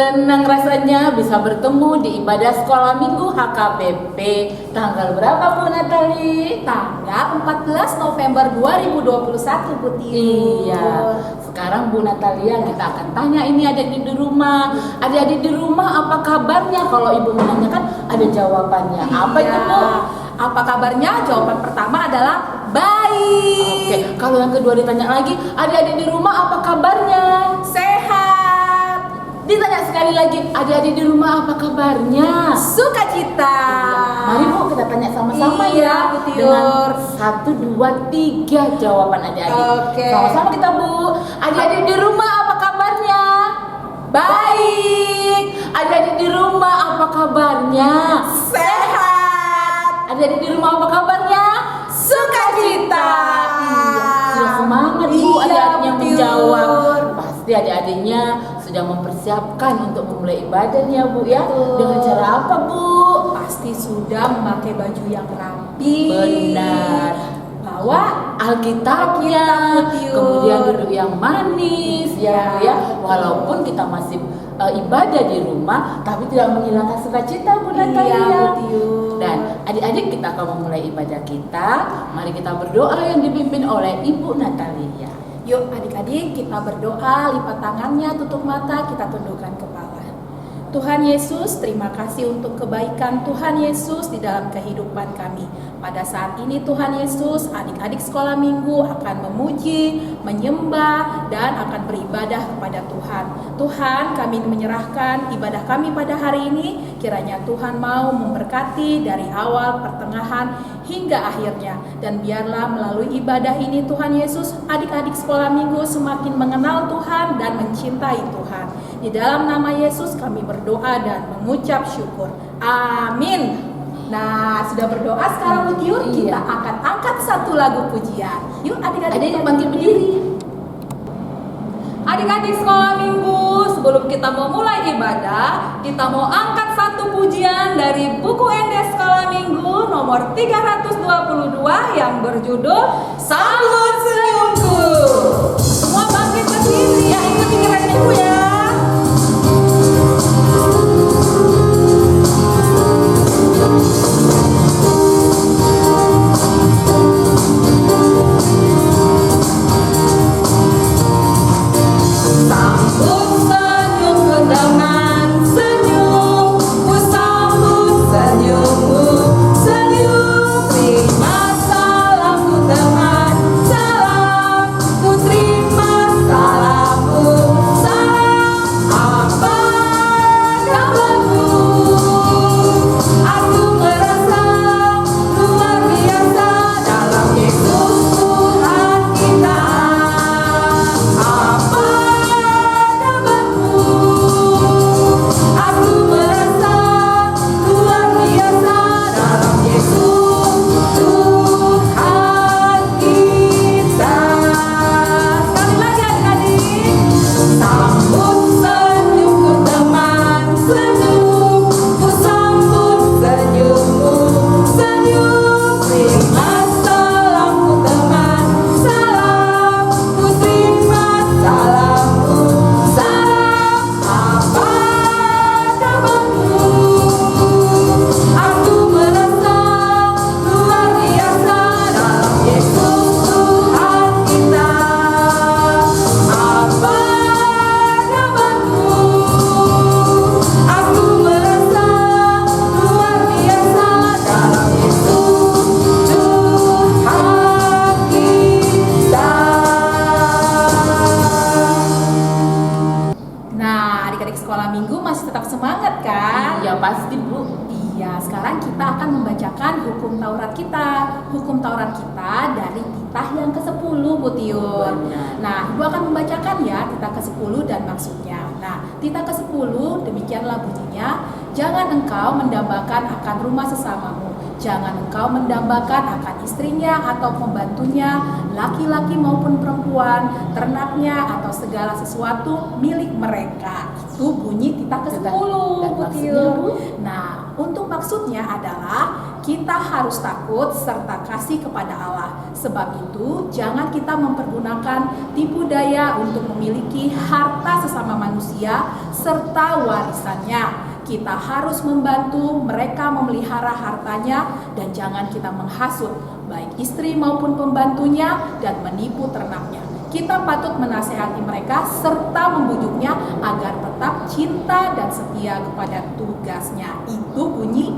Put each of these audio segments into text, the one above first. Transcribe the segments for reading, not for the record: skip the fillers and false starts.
Senang rasanya bisa bertemu di ibadah sekolah minggu HKBP. Tanggal berapa Bu Natali? Tanggal 14 November 2021 Bu Tiur. Iya. Sekarang Bu Natalia kita akan tanya ini adik-adik di rumah. Adik-adik di rumah apa kabarnya? Kalau Ibu menanyakan ada jawabannya. Apa itu Bu? Apa kabarnya? Jawaban pertama adalah baik. Oke, kalau yang kedua ditanya lagi, adik-adik di rumah apa kabarnya? Sehat. Ditanya sekali lagi, adik-adik di rumah apa kabarnya? Sukacita. Mari Bu kita tanya sama-sama Iya, ya. Bu Tiur. Dengan 1, 2, 3 jawaban adik-adik. Oke. Sama-sama kita Bu. Adik-adik di rumah apa kabarnya? Baik. Adik-adik di rumah apa kabarnya? Sehat. Adik-adik di rumah apa kabarnya? Sukacita. Iya, sudah semangat Bu Iya, adik-adiknya Bu Tiur. menjawab. Pasti adik-adiknya sudah mempersiapkan untuk memulai ibadahnya Bu ya. Betul. Dengan cara apa Bu? Pasti sudah memakai baju yang rapi. Benar. Bawa Alkitabnya, Alkitab, Bu Tiur. kemudian duduk yang manis ya Bu ya. Walaupun kita masih ibadah di rumah, tapi tidak menghilangkan sukacita Bu Natalia. Iya, Bu Tiur. Dan adik-adik kita akan memulai ibadah kita. Mari kita berdoa yang dipimpin oleh Ibu Natalia. Yuk adik-adik kita berdoa, lipat tangannya, tutup mata, kita tundukkan kepala. Tuhan Yesus, terima kasih untuk kebaikan Tuhan Yesus di dalam kehidupan kami. Pada saat ini Tuhan Yesus, adik-adik sekolah minggu akan memuji, menyembah, dan akan beribadah kepada Tuhan. Tuhan, kami menyerahkan ibadah kami pada hari ini, kiranya Tuhan mau memberkati dari awal, pertengahan, hingga akhirnya. Dan biarlah melalui ibadah ini Tuhan Yesus, adik-adik sekolah minggu semakin mengenal Tuhan dan mencintai Tuhan. Di dalam nama Yesus kami berdoa dan mengucap syukur. Amin. Nah, sudah berdoa sekarang Bu Tiur, Iya. kita akan angkat satu lagu pujian. Yuk adik-adik Adik bangkit berdiri. Adik-adik sekolah minggu, sebelum kita mau mulai ibadah, kita mau angkat satu pujian dari buku ND Sekolah Minggu nomor 322 yang berjudul Sambut Senyumku. Semua bangkit berdiri, ya ikuti keren ibu ya. Sambut senyumku dengan senyum, ku sambut senyummu, senyum. Terima salamku teman, salam, ku terima salammu, salam. Apa kabarmu? Aku merasa luar biasa dalam Yesus Tuhan kita. Apa kabarmu? Aku merasa luar biasa dalam Yesus Tuhan kita. Sekali lagi adik-adik. Sambut senyumku teman, senyum. Ku sambut senyummu, senyum. Terima salamku teman, salam. Ku terima salammu, salam. Apa kabarmu? Aku merasa luar biasa dalam Yesus Tuhan kita. Apa kabarmu? Aku merasa luar biasa dalam Yesus Tuhan kita. Nah, adik-adik sekolah minggu masih tetap semangat kan? Iya pasti Bu. Iya, sekarang kita akan membacakan hukum Taurat kita. Hukum Taurat kita dari titah yang ke-10 Bu Tiur. Benar. Nah, Ibu akan membacakan ya titah ke-10 dan maksudnya. Nah, titah ke-10 demikianlah bunyinya. Jangan engkau mendambakan akan rumah sesamamu. Jangan engkau mendambakan akan istrinya atau pembantunya, laki-laki maupun perempuan, ternaknya atau segala sesuatu milik mereka. Itu bunyi titah ke-10 Dan Bu maksudnya, Tiur. Bu? Nah, untuk maksudnya adalah kita harus takut serta kasih kepada Allah. Sebab itu, jangan kita mempergunakan tipu daya untuk memiliki harta sesama manusia serta warisannya. Kita harus membantu mereka memelihara hartanya dan jangan kita menghasut baik istri maupun pembantunya dan menipu ternaknya. Kita patut menasehati mereka serta membujuknya agar tetap cinta dan setia kepada tugasnya. Itu bunyi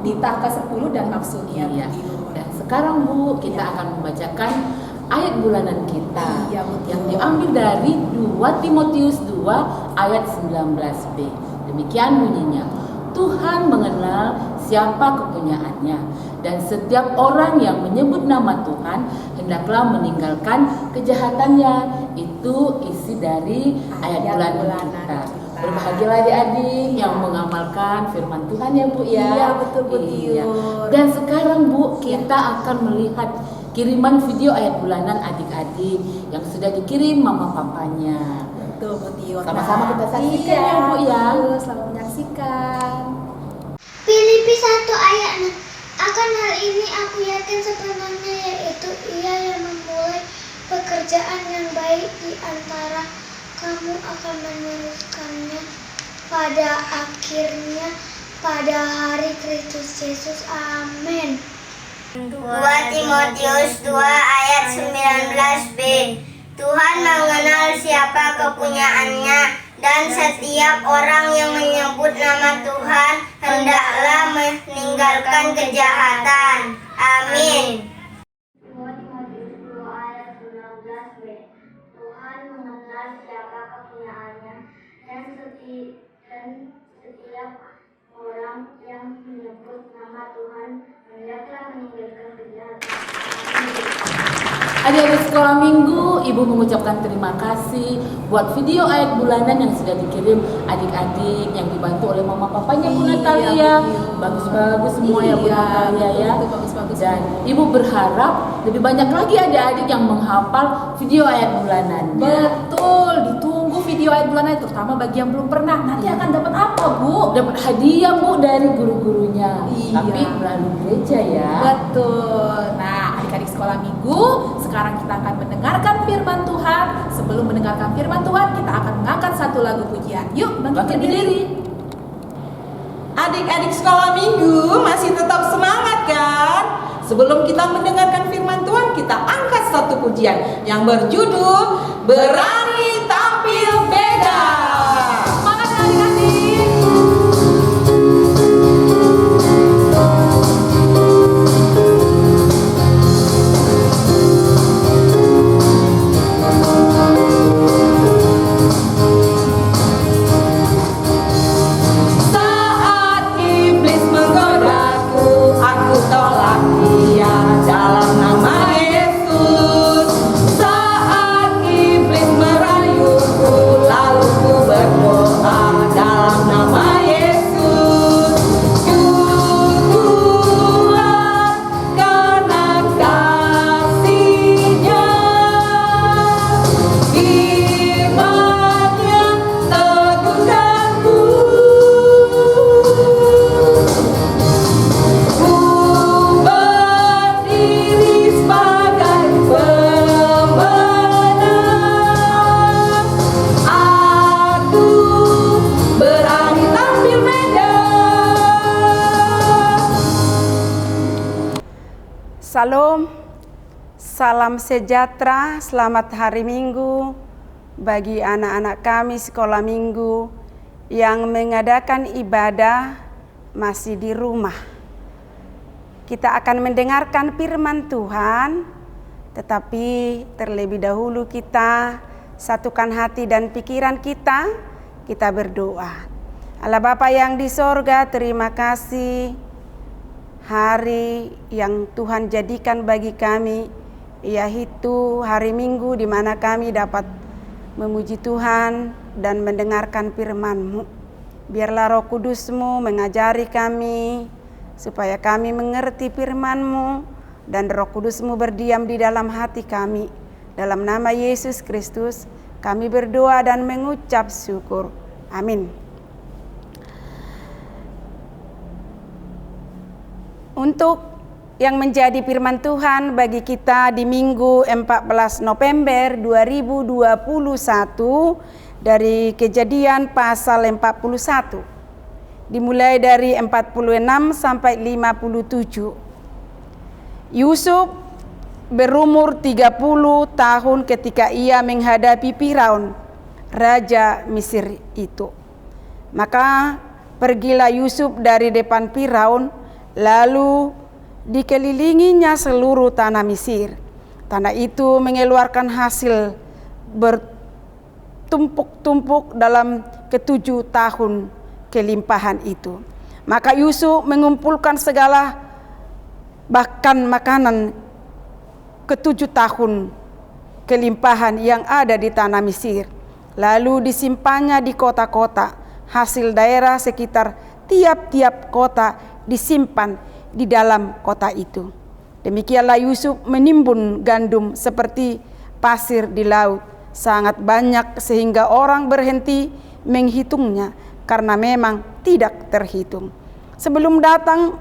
Nita ke-10 dan maksudnya. Iya. Dan sekarang Bu, kita akan membacakan ayat bulanan kita yang diambil dari 2 Timotius 2 ayat 19b. Demikian bunyinya. Tuhan mengenal siapa kepunyaannya, dan setiap orang yang menyebut nama Tuhan hendaklah meninggalkan kejahatannya. Itu isi dari ayat bulanan kita. Berbahagialah adik-adik yang mengamalkan firman Tuhan ya Bu ya. Iya, betul Bu. Iya. Dan sekarang Bu, kita akan melihat kiriman video ayat bulanan adik-adik yang sudah dikirim mama papanya. Betul Bu Tio. Sama-sama kita saksikan ya Bu ya. Selamat menyaksikan. Filipi 1 ayat 6. Akan hal ini aku yakin sepenuhnya, yaitu Ia yang memulai pekerjaan yang baik di antara kamu akan meneruskannya pada akhirnya pada hari Kristus Yesus. Amin. 2 Timotius 2 ayat 19b. Tuhan mengenal siapa kepunyaannya, dan setiap orang yang menyebut nama Tuhan hendaklah meninggalkan kejahatan. Amin. 2 Timotius 2 ayat 19b. Tuhan mengenal siapa kepunyaannya, dan setiap orang yang menyebut nama Tuhan hendaklah meninggalkan kejahatan. Adik-adik sekolah minggu, Ibu mengucapkan terima kasih buat video ayat bulanan yang sudah dikirim adik-adik yang dibantu oleh mama papanya Bu Natalia. Bagus-bagus semua ya Bu Natalia ya. Bagus-bagus. Dan Ibu berharap lebih banyak lagi adik-adik yang menghafal video ayat bulanan. Betul, ditunggu video ayat bulanan, terutama bagi yang belum pernah. Nanti akan dapat apa Bu? Dapat hadiah Bu dari guru-gurunya. Iya. Tapi melalui gereja ya. Betul. Nah, adik-adik sekolah minggu, sekarang kita akan mendengarkan firman Tuhan. Sebelum mendengarkan firman Tuhan, kita akan mengangkat satu lagu pujian. Yuk, bangkit berdiri. Adik-adik sekolah minggu masih tetap semangat kan? Sebelum kita mendengarkan firman Tuhan, kita angkat satu pujian yang berjudul Berani Tampil Beda. Semangat adik-adik. Saat iblis menggodaku, aku tolak dia dalam nama Yesus. Saat iblis merayuku, lalu ku berdoa dalam nama Yesus. Syukurlah karena kasih-Nya, firman-Nya teguhkanku. Ku berdiri sebagai pemenang. Aku berani tampil beda. Salam, salam sejahtera, selamat hari Minggu bagi anak-anak kami sekolah minggu yang mengadakan ibadah masih di rumah. Kita akan mendengarkan firman Tuhan, tetapi terlebih dahulu kita satukan hati dan pikiran kita berdoa. Allah Bapa yang di sorga, terima kasih hari yang Tuhan jadikan bagi kami, yaitu hari Minggu di mana kami dapat memuji Tuhan dan mendengarkan firman-Mu. Biarlah Roh Kudus-Mu mengajari kami, supaya kami mengerti firman-Mu, dan Roh Kudus-Mu berdiam di dalam hati kami. Dalam nama Yesus Kristus, kami berdoa dan mengucap syukur. Amin. Untuk yang menjadi firman Tuhan bagi kita di Minggu 14 November 2021 dari Kejadian pasal 41. Dimulai dari 46 sampai 57. Yusuf berumur 30 tahun ketika ia menghadapi Firaun, raja Mesir itu. Maka pergilah Yusuf dari depan Firaun, lalu dikelilinginya seluruh tanah Mesir. Tanah itu mengeluarkan hasil bertumpuk-tumpuk dalam ke-7 tahun kelimpahan itu. Maka Yusuf mengumpulkan segala bahkan makanan ke-7 tahun kelimpahan yang ada di tanah Mesir. Lalu disimpannya di kota-kota. Hasil daerah sekitar tiap-tiap kota disimpan di dalam kota itu. Demikianlah Yusuf menimbun gandum seperti pasir di laut, sangat banyak sehingga orang berhenti menghitungnya karena memang tidak terhitung. Sebelum datang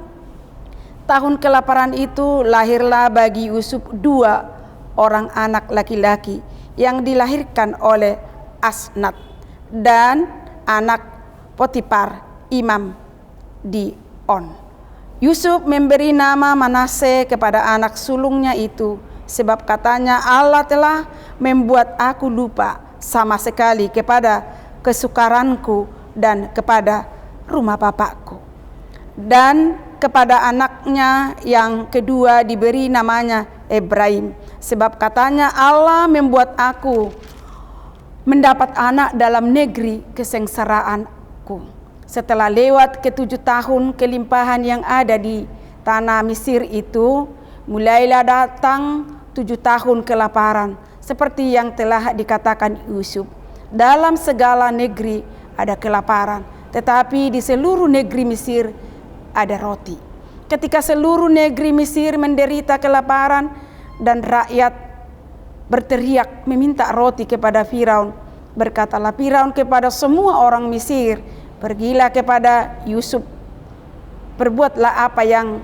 tahun kelaparan itu, lahirlah bagi Yusuf 2 orang anak laki-laki yang dilahirkan oleh Asnat dan anak Potifar, imam di On. Yusuf memberi nama Manasye kepada anak sulungnya itu, sebab katanya, Allah telah membuat aku lupa sama sekali kepada kesukaranku dan kepada rumah bapakku. Dan kepada anaknya yang kedua diberi namanya Ibrahim, sebab katanya, Allah membuat aku mendapat anak dalam negeri kesengsaraanku. Setelah lewat ke-7 tahun kelimpahan yang ada di tanah Mesir itu, mulailah datang 7 tahun kelaparan, seperti yang telah dikatakan Yusuf. Dalam segala negeri ada kelaparan, tetapi di seluruh negeri Mesir ada roti. Ketika seluruh negeri Mesir menderita kelaparan dan rakyat berteriak meminta roti kepada Firaun, berkatalah Firaun kepada semua orang Mesir, pergilah kepada Yusuf, perbuatlah apa yang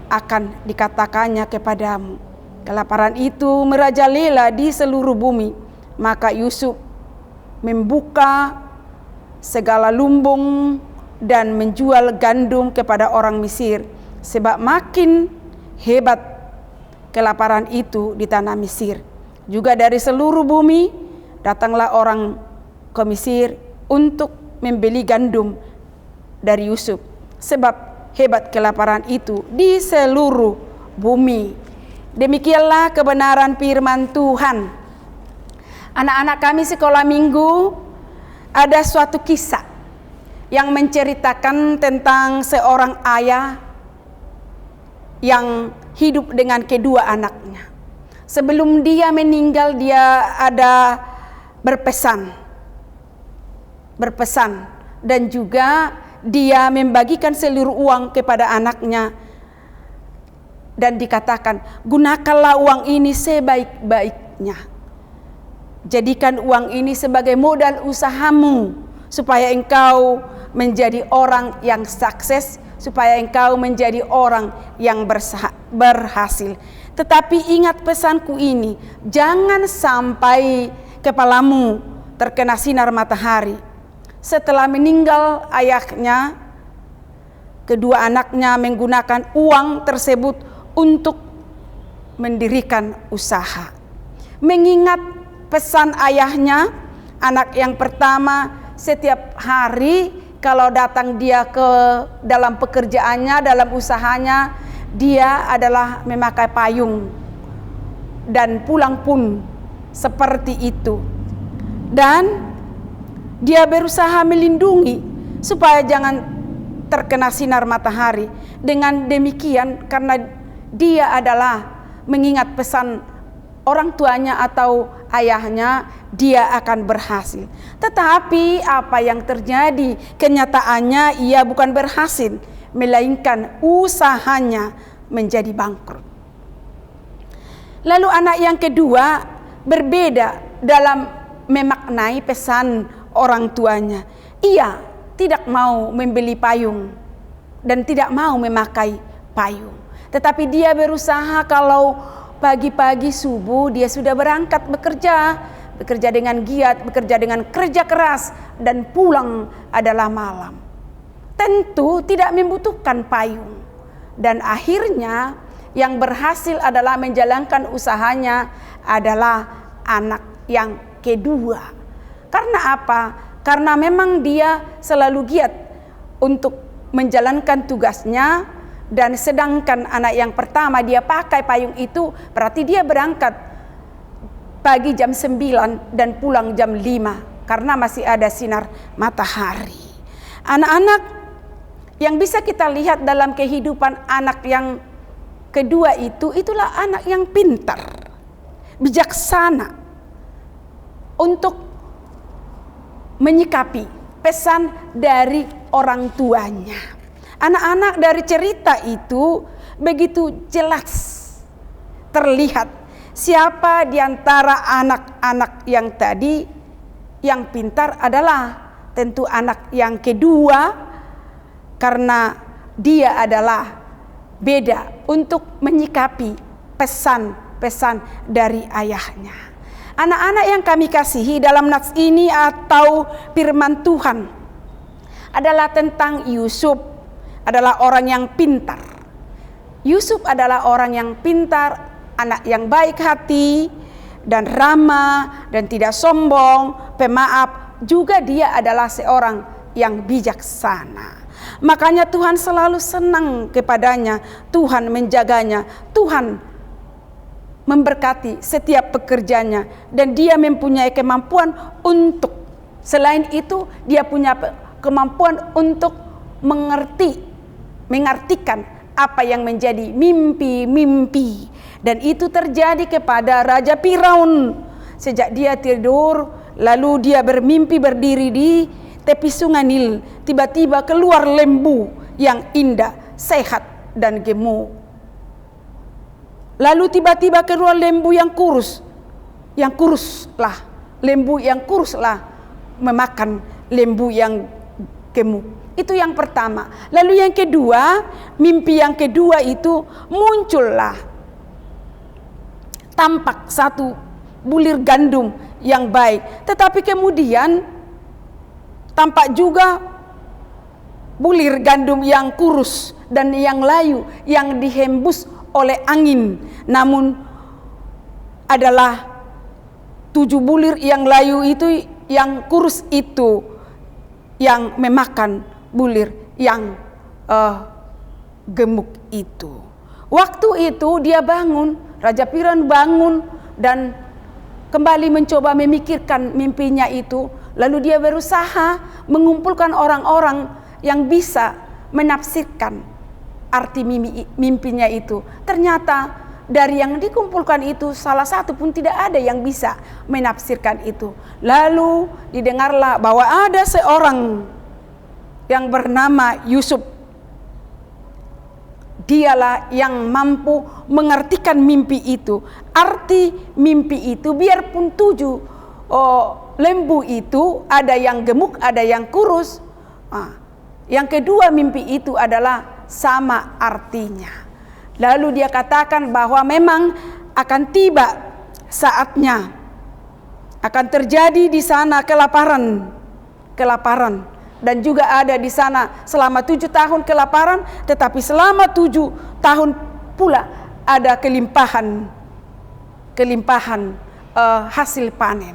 akan dikatakannya kepadamu. Kelaparan itu merajalela di seluruh bumi. Maka Yusuf membuka segala lumbung dan menjual gandum kepada orang Mesir, sebab makin hebat kelaparan itu di tanah Mesir. Juga dari seluruh bumi datanglah orang ke Mesir untuk membeli gandum dari Yusuf, sebab hebat kelaparan itu di seluruh bumi. Demikianlah kebenaran firman Tuhan. Anak-anak kami sekolah minggu, ada suatu kisah yang menceritakan tentang seorang ayah yang hidup dengan kedua anaknya. Sebelum dia meninggal, dia ada berpesan dan juga dia membagikan seluruh uang kepada anaknya dan dikatakan, gunakanlah uang ini sebaik-baiknya. Jadikan uang ini sebagai modal usahamu supaya engkau menjadi orang yang sukses, supaya engkau menjadi orang yang berhasil. Tetapi ingat pesanku ini, jangan sampai kepalamu terkena sinar matahari. Setelah meninggal ayahnya, kedua anaknya menggunakan uang tersebut untuk mendirikan usaha. Mengingat pesan ayahnya, anak yang pertama setiap hari kalau datang dia ke dalam pekerjaannya, dalam usahanya, dia adalah memakai payung dan pulang pun seperti itu. Dan dia berusaha melindungi supaya jangan terkena sinar matahari. Dengan demikian, karena dia adalah mengingat pesan orang tuanya atau ayahnya, dia akan berhasil. Tetapi apa yang terjadi? Kenyataannya ia bukan berhasil, melainkan usahanya menjadi bangkrut. Lalu anak yang kedua berbeda dalam memaknai pesan orang tuanya. Ia tidak mau membeli payung dan tidak mau memakai payung. Tetapi dia berusaha kalau pagi-pagi subuh dia sudah berangkat bekerja dengan giat, bekerja dengan kerja keras, dan pulang adalah malam. Tentu tidak membutuhkan payung. Dan akhirnya yang berhasil adalah menjalankan usahanya adalah anak yang kedua. Karena apa? Karena memang dia selalu giat untuk menjalankan tugasnya, dan sedangkan anak yang pertama dia pakai payung itu, berarti dia berangkat pagi jam 9 dan pulang jam 5 karena masih ada sinar matahari. Anak-anak yang bisa kita lihat dalam kehidupan anak yang kedua itu, itulah anak yang pintar, bijaksana untuk menyikapi pesan dari orang tuanya. Anak-anak dari cerita itu begitu jelas terlihat siapa di antara anak-anak yang tadi yang pintar adalah tentu anak yang kedua, karena dia adalah beda untuk menyikapi pesan-pesan dari ayahnya. Anak-anak yang kami kasihi, dalam nats ini atau firman Tuhan adalah tentang Yusuf, adalah orang yang pintar. Yusuf adalah orang yang pintar, anak yang baik hati dan ramah dan tidak sombong, pemaaf. Juga dia adalah seorang yang bijaksana. Makanya Tuhan selalu senang kepadanya, Tuhan menjaganya, Tuhan memberkati setiap pekerjaannya, dan dia mempunyai kemampuan untuk, selain itu dia punya kemampuan untuk mengartikan apa yang menjadi mimpi-mimpi. Dan itu terjadi kepada Raja Firaun. Sejak dia tidur, lalu dia bermimpi berdiri di tepi sungai Nil, tiba-tiba keluar lembu yang indah, sehat dan gemuk. Lalu tiba-tiba keluar lembu yang kurus. Lembu yang kuruslah memakan lembu yang gemuk. Itu yang pertama. Lalu yang kedua, mimpi yang kedua itu muncullah tampak satu bulir gandum yang baik. Tetapi kemudian tampak juga bulir gandum yang kurus dan yang layu, yang dihembus oleh angin. Namun adalah 7 bulir yang layu itu, yang kurus itu yang memakan bulir yang gemuk itu. Waktu itu dia bangun, Raja Firaun bangun dan kembali mencoba memikirkan mimpinya itu. Lalu dia berusaha mengumpulkan orang-orang yang bisa menafsirkan arti mimpinya itu. Ternyata dari yang dikumpulkan itu salah satu pun tidak ada yang bisa menafsirkan itu. Lalu didengarlah bahwa ada seorang yang bernama Yusuf. Dialah yang mampu mengartikan mimpi itu. Arti mimpi itu, biarpun 7 lembu itu ada yang gemuk, ada yang kurus. Yang kedua mimpi itu adalah sama artinya. Lalu dia katakan bahwa memang akan tiba saatnya, akan terjadi di sana kelaparan. Dan juga ada di sana selama 7 tahun kelaparan, tetapi selama 7 tahun pula ada kelimpahan hasil panen.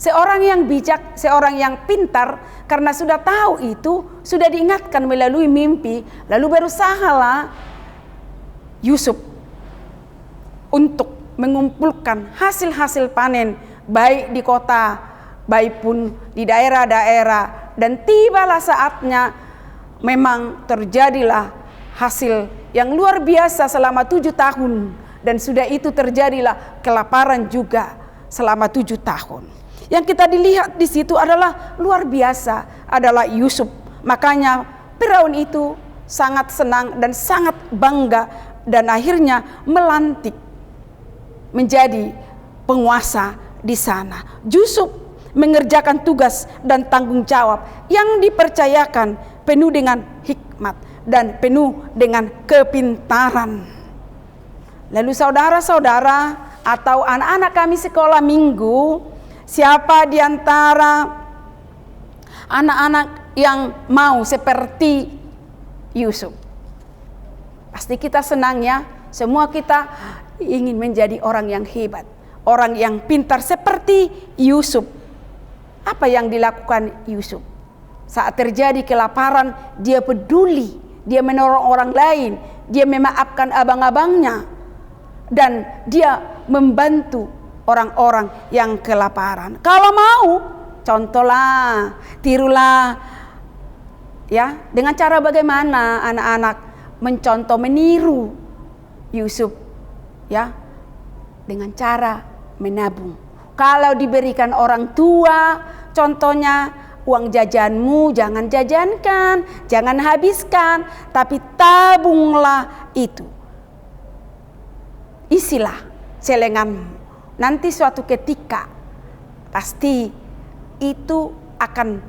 Seorang yang bijak, seorang yang pintar, karena sudah tahu itu, sudah diingatkan melalui mimpi, lalu berusahalah Yusuf untuk mengumpulkan hasil-hasil panen, baik di kota, baik pun di daerah-daerah. Dan tibalah saatnya, memang terjadilah hasil yang luar biasa selama 7 tahun. Dan sudah itu terjadilah kelaparan juga selama 7 tahun. Yang kita dilihat di situ adalah luar biasa, adalah Yusuf. Makanya Firaun itu sangat senang dan sangat bangga, dan akhirnya melantik menjadi penguasa di sana. Yusuf mengerjakan tugas dan tanggung jawab yang dipercayakan penuh dengan hikmat dan penuh dengan kepintaran. Lalu saudara-saudara atau anak-anak kami sekolah minggu, siapa di antara anak-anak yang mau seperti Yusuf? Pasti kita senang ya. Semua kita ingin menjadi orang yang hebat, orang yang pintar seperti Yusuf. Apa yang dilakukan Yusuf? Saat terjadi kelaparan, dia peduli, dia menolong orang lain, dia memaafkan abang-abangnya, dan dia membantu orang-orang yang kelaparan. Kalau mau, contohlah, tirulah, ya, dengan cara bagaimana anak-anak mencontoh, meniru Yusuf, ya, dengan cara menabung. Kalau diberikan orang tua, contohnya uang jajanmu jangan jajankan, jangan habiskan, tapi tabunglah itu. Isilah celenganmu. Nanti suatu ketika pasti itu akan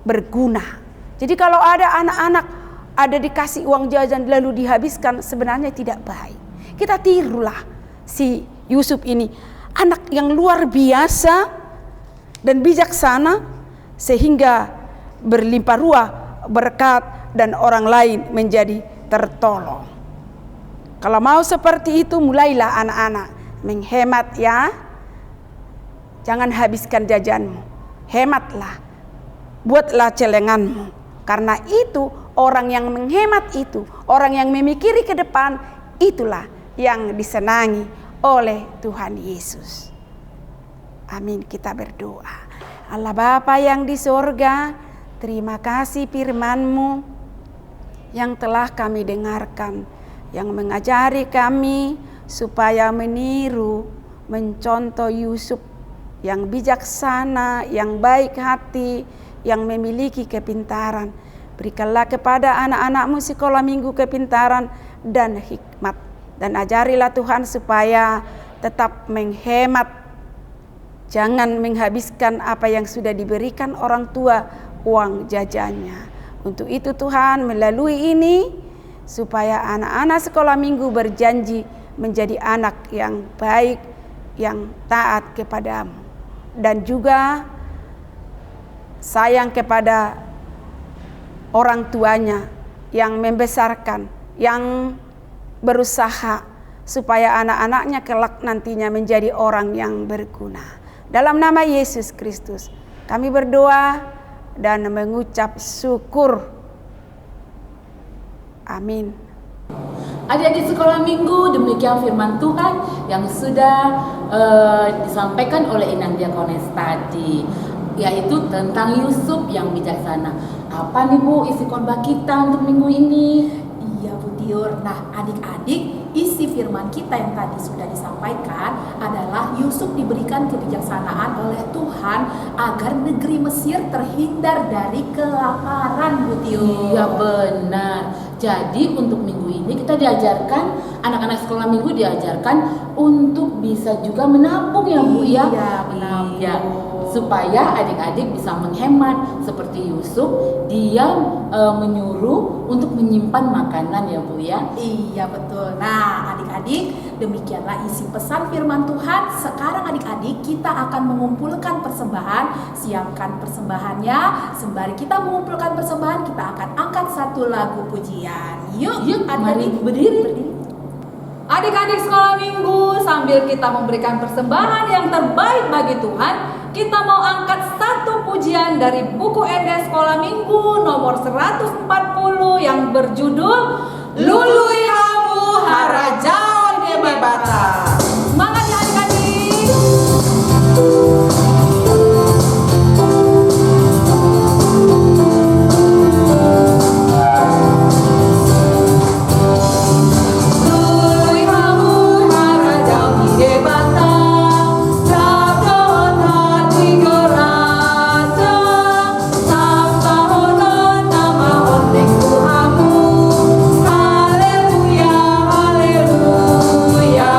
berguna. Jadi kalau ada anak-anak ada dikasih uang jajan lalu dihabiskan, sebenarnya tidak baik. Kita tirulah si Yusuf ini, anak yang luar biasa dan bijaksana, sehingga berlimpah ruah berkat dan orang lain menjadi tertolong. Kalau mau seperti itu, mulailah anak-anak menghemat ya. Jangan habiskan jajanmu, hematlah, buatlah celenganmu. Karena itu orang yang menghemat itu, orang yang memikiri ke depan, itulah yang disenangi oleh Tuhan Yesus. Amin, kita berdoa. Allah Bapa yang di sorga, terima kasih firman-Mu yang telah kami dengarkan, yang mengajari kami supaya meniru, mencontoh Yusuf yang bijaksana, yang baik hati, yang memiliki kepintaran. Berikanlah kepada anak-anak-Mu sekolah minggu kepintaran dan hikmat. Dan ajarilah Tuhan supaya tetap menghemat, jangan menghabiskan apa yang sudah diberikan orang tua, uang jajannya. Untuk itu Tuhan, melalui ini supaya anak-anak sekolah minggu berjanji menjadi anak yang baik, yang taat kepadamu, dan juga sayang kepada orang tuanya yang membesarkan, yang berusaha supaya anak-anaknya kelak nantinya menjadi orang yang berguna. Dalam nama Yesus Kristus kami berdoa dan mengucap syukur. Amin. Adik-adik sekolah minggu, demikian firman Tuhan yang sudah disampaikan oleh Inang Diakones tadi, yaitu tentang Yusuf yang bijaksana. Apa nih Bu isi khotbah kita untuk minggu ini? Iya Bu Tiur. Nah adik-adik, isi firman kita yang tadi sudah disampaikan adalah Yusuf diberikan kebijaksanaan oleh Tuhan agar negeri Mesir terhindar dari kelaparan Bu Tiur. Iya benar. Jadi untuk minggu ini kita diajarkan, anak-anak sekolah minggu diajarkan untuk bisa juga menabung ya Bu ya. Iya, menabung. Iya. Supaya adik-adik bisa menghemat seperti Yusuf, dia menyuruh untuk menyimpan makanan ya Bu ya. Iya betul. Nah adik-adik, demikianlah isi pesan firman Tuhan. Sekarang adik-adik kita akan mengumpulkan persembahan. Siapkan persembahannya. Sembari kita mengumpulkan persembahan, kita akan angkat satu lagu pujian. Yuk mari adik-adik berdiri. Adik-adik sekolah minggu, sambil kita memberikan persembahan yang terbaik bagi Tuhan, kita mau angkat satu pujian dari buku Ende Sekolah Minggu nomor 140 yang berjudul Lului hamu harajaon debebata. Semangat ya adik-adik. Haleluya, haleluya.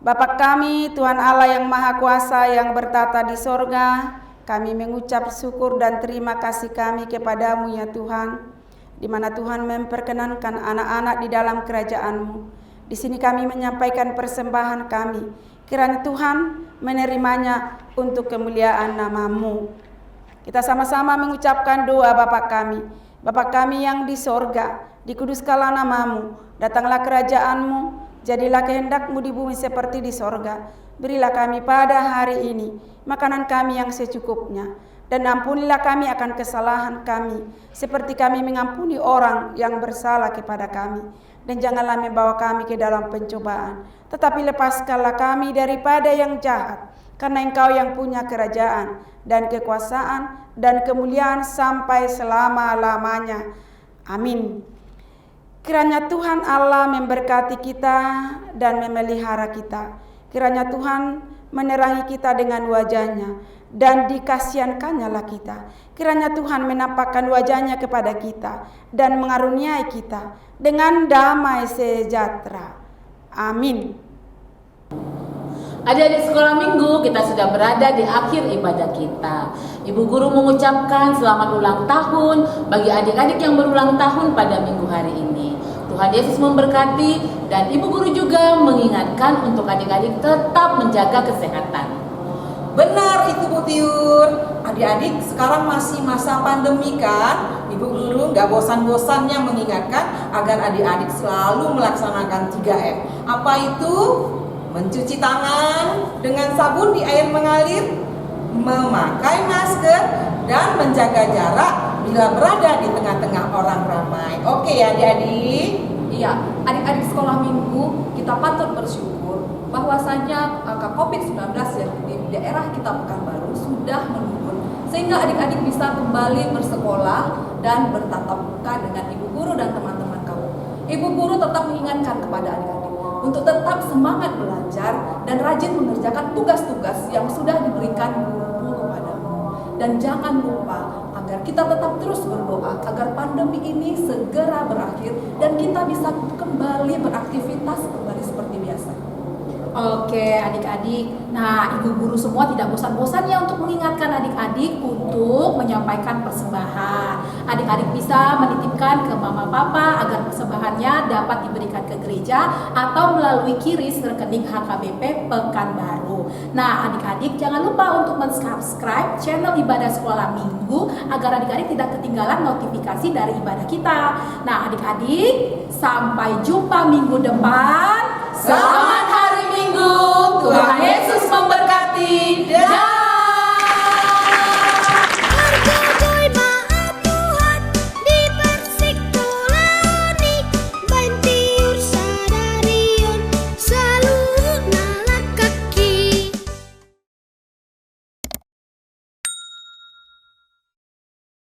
Bapa kami, Tuhan Allah yang Maha Kuasa yang bertata di sorga, kami mengucap syukur dan terima kasih kami kepadamu ya Tuhan, di mana Tuhan memperkenankan anak-anak di dalam kerajaan-Mu. Di sini kami menyampaikan persembahan kami, kiranya Tuhan menerimanya untuk kemuliaan nama-Mu. Kita sama-sama mengucapkan doa Bapa kami. Bapa kami yang di sorga, dikuduskanlah nama-Mu, datanglah kerajaan-Mu, jadilah kehendak-Mu di bumi seperti di sorga. Berilah kami pada hari ini makanan kami yang secukupnya, dan ampunilah kami akan kesalahan kami, seperti kami mengampuni orang yang bersalah kepada kami. Dan janganlah membawa kami ke dalam pencobaan, tetapi lepaskanlah kami daripada yang jahat, karena Engkau yang punya kerajaan dan kekuasaan dan kemuliaan sampai selama-lamanya. Amin. Kiranya Tuhan Allah memberkati kita dan memelihara kita. Kiranya Tuhan menerangi kita dengan wajah-Nya dan dikasihankannya lah kita. Kiranya Tuhan menampakkan wajah-Nya kepada kita dan mengaruniai kita dengan damai sejahtera. Amin. Adik-adik sekolah minggu, kita sudah berada di akhir ibadah kita. Ibu guru mengucapkan selamat ulang tahun bagi adik-adik yang berulang tahun pada minggu hari ini. Tuhan Yesus memberkati, dan ibu guru juga mengingatkan untuk adik-adik tetap menjaga kesehatan. Benar itu Bu Tiur. Adik-adik sekarang masih masa pandemi kan? Ibu guru gak bosan-bosannya mengingatkan agar adik-adik selalu melaksanakan 3M. Apa itu? Mencuci tangan dengan sabun di air mengalir, memakai masker, dan menjaga jarak bila berada di tengah-tengah orang ramai. Oke ya adik-adik? Iya, adik-adik sekolah minggu, kita patut bersyukur bahwasanya angka COVID-19 yang di daerah kita Pekanbaru sudah menurun, sehingga adik-adik bisa kembali bersekolah dan bertatap muka dengan ibu guru dan teman-teman kamu. Ibu guru tetap mengingatkan kepada adik-adik untuk tetap semangat belajar dan rajin mengerjakan tugas-tugas yang sudah diberikan guru kepadamu. Dan jangan lupa agar kita tetap terus berdoa agar pandemi ini segera berakhir dan kita bisa kembali beraktivitas kembali seperti biasa. Oke adik-adik, nah ibu guru semua tidak bosan-bosannya untuk mengingatkan adik-adik untuk menyampaikan persembahan. Adik-adik bisa menitipkan ke mama papa agar persembahannya dapat diberikan ke gereja atau melalui QRIS rekening HKBP Pekanbaru. Nah adik-adik jangan lupa untuk mensubscribe channel Ibadah Sekolah Minggu agar adik-adik tidak ketinggalan notifikasi dari ibadah kita. Nah adik-adik, sampai jumpa minggu depan. Selamat hari Minggu. Tuhan Yesus memberkati.